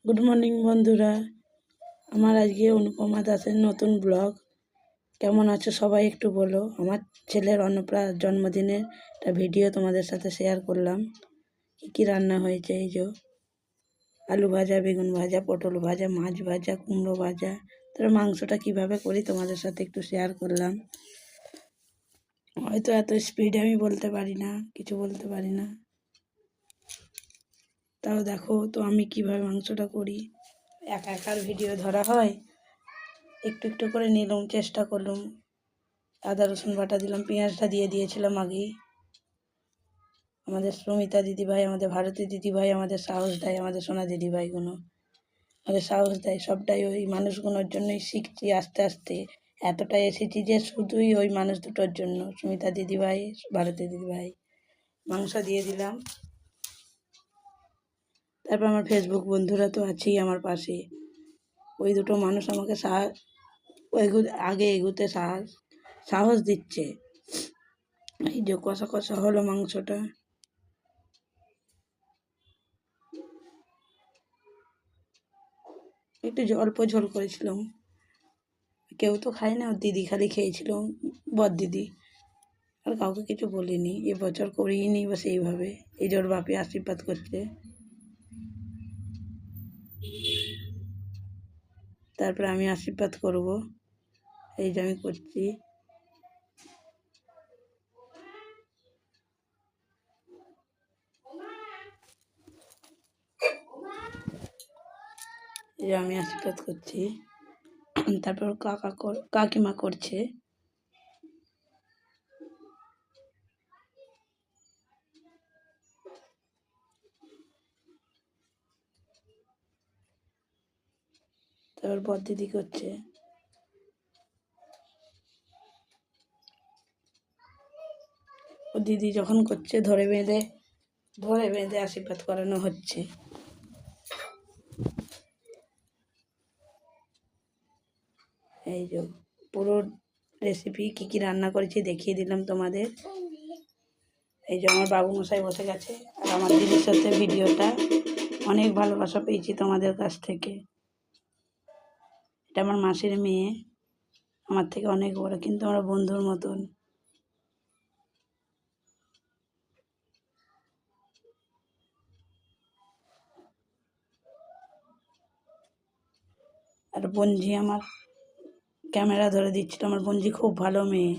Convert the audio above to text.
Good morning বন্ধুরা। আমার আজকে অনুপমা দাসের নতুন ব্লগ। কেমন আছো সবাই একটু বলো। আমার ছেলের জন্মদিনের একটা ভিডিও তোমাদের সাথে শেয়ার করলাম। কী রান্না হয়েছে, এই যে আলু ভাজা, বেগুন ভাজা, পটল ভাজা, মাছ ভাজা, কুমড়ো ভাজা। তারপর মাংসটা কিভাবে করি তোমাদের সাথে একটু শেয়ার করলাম। হয়তো এত স্পিডে আমি বলতে পারি না, কিছু বলতে পারি না, তাও দেখো তো আমি কিভাবে মাংসটা করি। একা একার ভিডিও ধরা হয়, একটু একটু করে নিলাম, চেষ্টা করলাম। আদা রসুন বাটা দিলাম, পেঁয়াজটা দিয়ে দিয়েছিলাম আগেই। আমাদের সুমিতা দিদিভাই, আমাদের ভারতী দিদিভাই আমাদের সাহস দেয়, আমাদের সোনা দিদিভাইগুলো আমাদের সাহস দেয়। সবটাই ওই মানুষগুলোর জন্যই শিখছি আস্তে আস্তে। এতটা এসেছি যে শুধুই ওই মানুষ দুটোর জন্য, সুমিতা দিদিভাই, ভারতী দিদিভাই। মাংস দিয়ে দিলাম। তারপর আমার ফেসবুক বন্ধুরা তো আছেই আমার পাশে। ওই দুটো মানুষ আমাকে আগে এগুতে সাহস দিচ্ছে। এই যে কষা কষা হলো মাংসটা। একটু অল্প ঝোল করেছিলাম, কেউ তো খায় না, ওর দিদি খালি খেয়েছিল, বর দিদি। আর কাউকে কিছু বলিনি, এবছর করিই নি, বাস এইভাবে। এই যে ওর বাপি আশীর্বাদ করছে। তারপরে আমি আশীর্বাদ করব, এই যে আমি করছি। এই যে আমি আশীর্বাদ করছি। তারপর কাকিমা করছে। তারপর বর দিদি করছে। ও দিদি যখন করছে ধরে বেঁধে আশীর্বাদ করানো হচ্ছে। এই যে পুরো রেসিপি কী কী রান্না করেছি দেখিয়ে দিলাম তোমাদের। এই যে আমার বাবু মশাই বসে গেছে, আর আমার দিদির সাথে ভিডিওটা। অনেক ভালোবাসা পেয়েছি তোমাদের কাছ থেকে। এটা আমার মাসির মেয়ে, আমার থেকে অনেক বড়, কিন্তু আমরা বন্ধুর মতন। আর বঞ্জি আমার ক্যামেরা ধরে দিচ্ছিল। আমার বঞ্জি খুব ভালো মেয়ে।